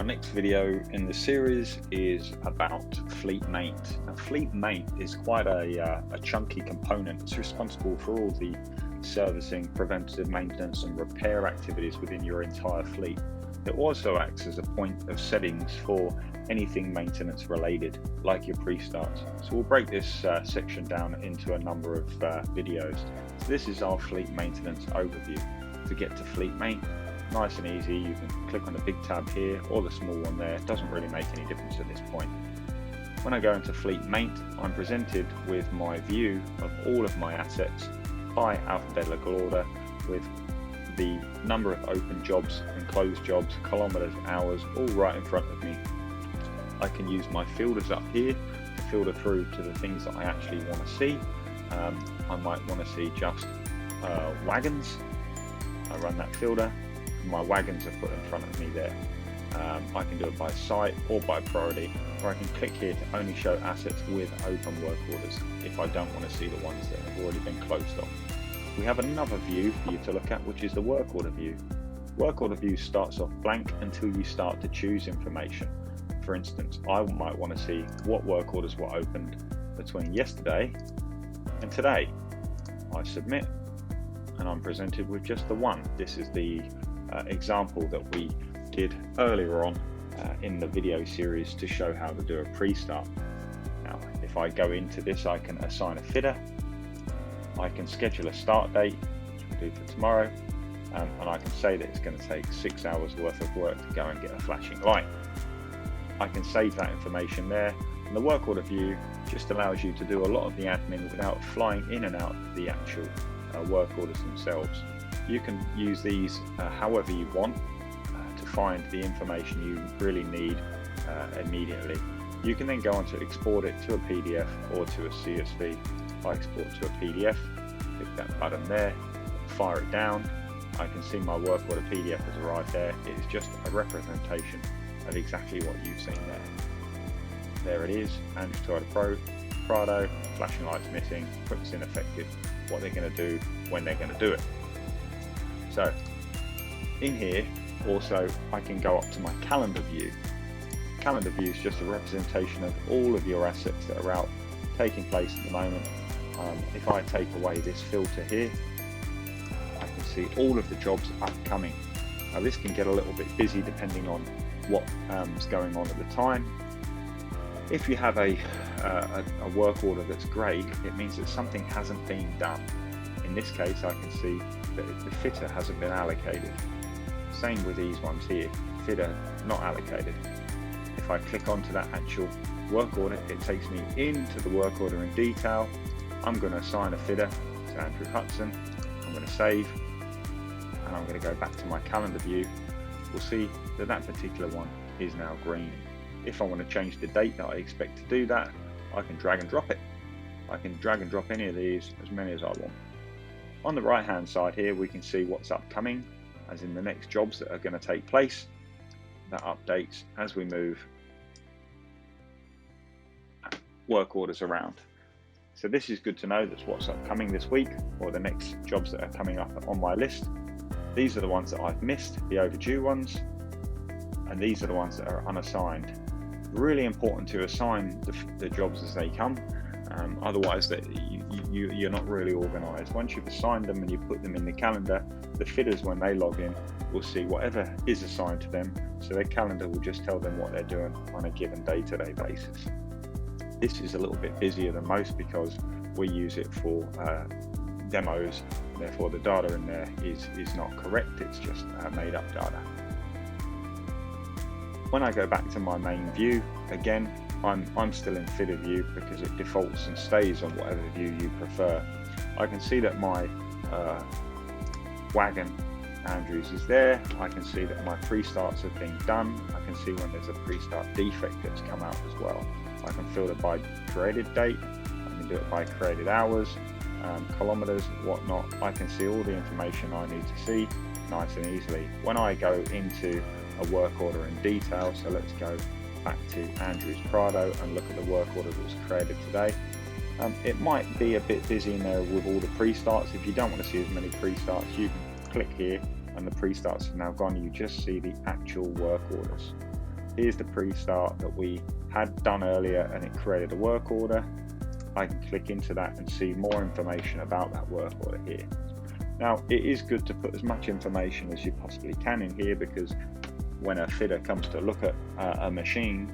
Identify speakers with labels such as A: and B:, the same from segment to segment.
A: our next video in the series is about FleetMaint. Now, FleetMaint is quite a chunky component. It's responsible for all the servicing, preventative maintenance and repair activities within your entire fleet. It also acts as a point of settings for anything maintenance related, like your pre-starts. So we'll break this section down into a number of videos. So this is our fleet maintenance overview. To get to FleetMaint, nice and easy, you can click on the big tab here or the small one there. It doesn't really make any difference at this point. When I go into FleetMaint, I'm presented with my view of all of my assets by alphabetical order, with the number of open jobs and closed jobs, kilometers, hours, all right in front of me. I can use my filters up here to filter through to the things that I actually want to see. I might want to see just wagons. I run that filter. My wagons are put in front of me there. I can do it by site or by priority, or I can click here to only show assets with open work orders if I don't want to see the ones that have already been closed off. We have another view for you to look at, which is the work order view. Work order view starts off blank until you start to choose information. For instance, I might want to see what work orders were opened between yesterday and today. I submit and I'm presented with just the one. This is the example that we did earlier on in the video series to show how to do a pre-start. Now, if I go into this, I can assign a fitter, I can schedule a start date, which we'll do for tomorrow, and I can say that it's going to take 6 hours worth of work to go and get a flashing light. I can save that information there, and the work order view just allows you to do a lot of the admin without flying in and out of the actual work orders themselves. You can use these however you want to find the information you really need immediately. You can then go on to export it to a PDF or to a CSV. I export to a PDF, click that button there, fire it down. I can see my work order PDF has arrived there. It is just a representation of exactly what you've seen there. There it is, Andrews Prado, flashing lights missing, equipment's ineffective, what they're going to do, when they're going to do it. So in here also I can go up to my calendar view. Calendar view is just a representation of all of your assets that are out taking place at the moment. If I take away this filter here, I can see all of the jobs upcoming. Now this can get a little bit busy depending on what is going on at the time. If you have a work order that's grey, it means that something hasn't been done. In this case, I can see that the fitter hasn't been allocated. Same with these ones here, fitter not allocated. If I click onto that actual work order, it takes me into the work order in detail. I'm going to assign a fitter to Andrew Hudson. I'm going to save, and I'm going to go back to my calendar view. We'll see that that particular one is now green. If I want to change the date that I expect to do that, I can drag and drop it. I can drag and drop any of these, as many as I want. On the right hand side here, we can see what's upcoming, as in the next jobs that are going to take place. That updates as we move work orders around. So this is good to know, that's what's upcoming this week, or the next jobs that are coming up on my list. These are the ones that I've missed, the overdue ones, and these are the ones that are unassigned. Really important to assign the jobs as they come, otherwise that you're not really organised. Once you've assigned them and you put them in the calendar, the fitters, when they log in, will see whatever is assigned to them, so their calendar will just tell them what they're doing on a given day-to-day basis. This is a little bit busier than most because we use it for demos, therefore the data in there is not correct, it's just made up data. When I go back to my main view, again, I'm still in fitter view because it defaults and stays on whatever view you prefer. I can see that my wagon Andrews is there. I can see that my pre-starts have been done. I can see when there's a pre-start defect that's come out as well. I can filter by created date. I can do it by created hours, kilometers, whatnot. I can see all the information I need to see nice and easily. When I go into a work order in detail, so let's go back to Andrews Prado and look at the work order that was created today. It might be a bit busy in there with all the pre-starts. If you don't want to see as many pre-starts, you can click here and the pre-starts have now gone. You just see the actual work orders. Here's the pre-start that we had done earlier, and it created a work order. I can click into that and see more information about that work order here. Now, it is good to put as much information as you possibly can in here, because when a fitter comes to look at a machine,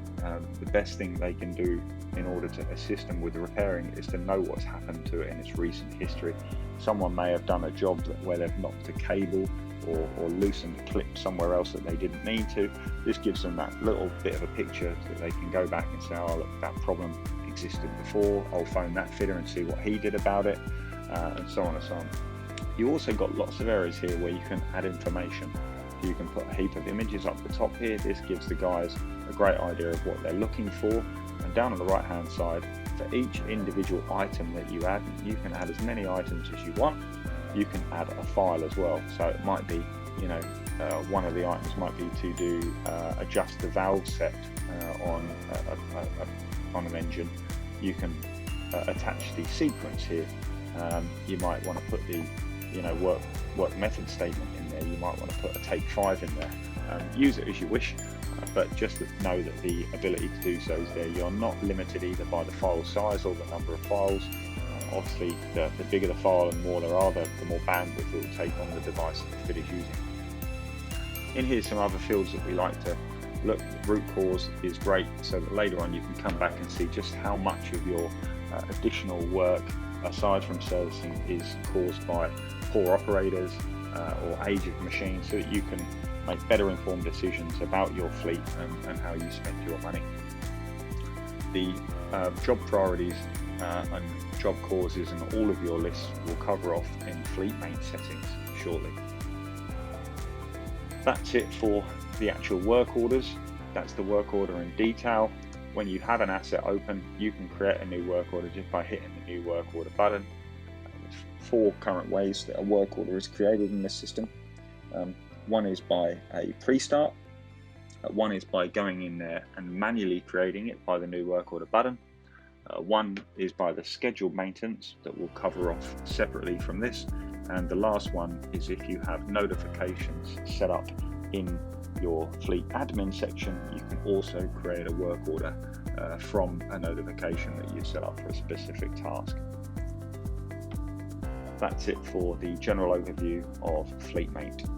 A: the best thing they can do in order to assist them with repairing is to know what's happened to it in its recent history. Someone may have done a job where they've knocked a cable or loosened a clip somewhere else that they didn't need to. This gives them that little bit of a picture that they can go back and say, oh look, that problem existed before, I'll phone that fitter and see what he did about it, and so on and so on. You also got lots of areas here where you can add information. You can put a heap of images up the top here. This gives the guys a great idea of what they're looking for. And down on the right hand side, for each individual item that you add, you can add as many items as you want. You can add a file as well. So it might be, one of the items might be to do adjust the valve set on an engine. You can attach the sequence here. You might want to put the work method statement in there. You might want to put a take 5 in there. Use it as you wish, but just know that the ability to do so is there. You're not limited either by the file size or the number of files. Obviously, the bigger the file and more there are, the more bandwidth it will take on the device that the fit is using. In here, some other fields that we like to look. Root cause is great, so that later on you can come back and see just how much of your additional work, aside from servicing, is caused by poor operators or age of machine, so that you can make better informed decisions about your fleet and how you spend your money. The job priorities and job causes and all of your lists will cover off in FleetMaint settings shortly. That's it for the actual work orders. That's the work order in detail. When you have an asset open, you can create a new work order just by hitting the new work order button. There's 4 current ways that a work order is created in this system. One is by a pre-start. One is by going in there and manually creating it by the new work order button. One is by the scheduled maintenance that will cover off separately from this. And the last one is if you have notifications set up in your fleet admin section, you can also create a work order from a notification that you've set up for a specific task. That's it for the general overview of FleetMaint.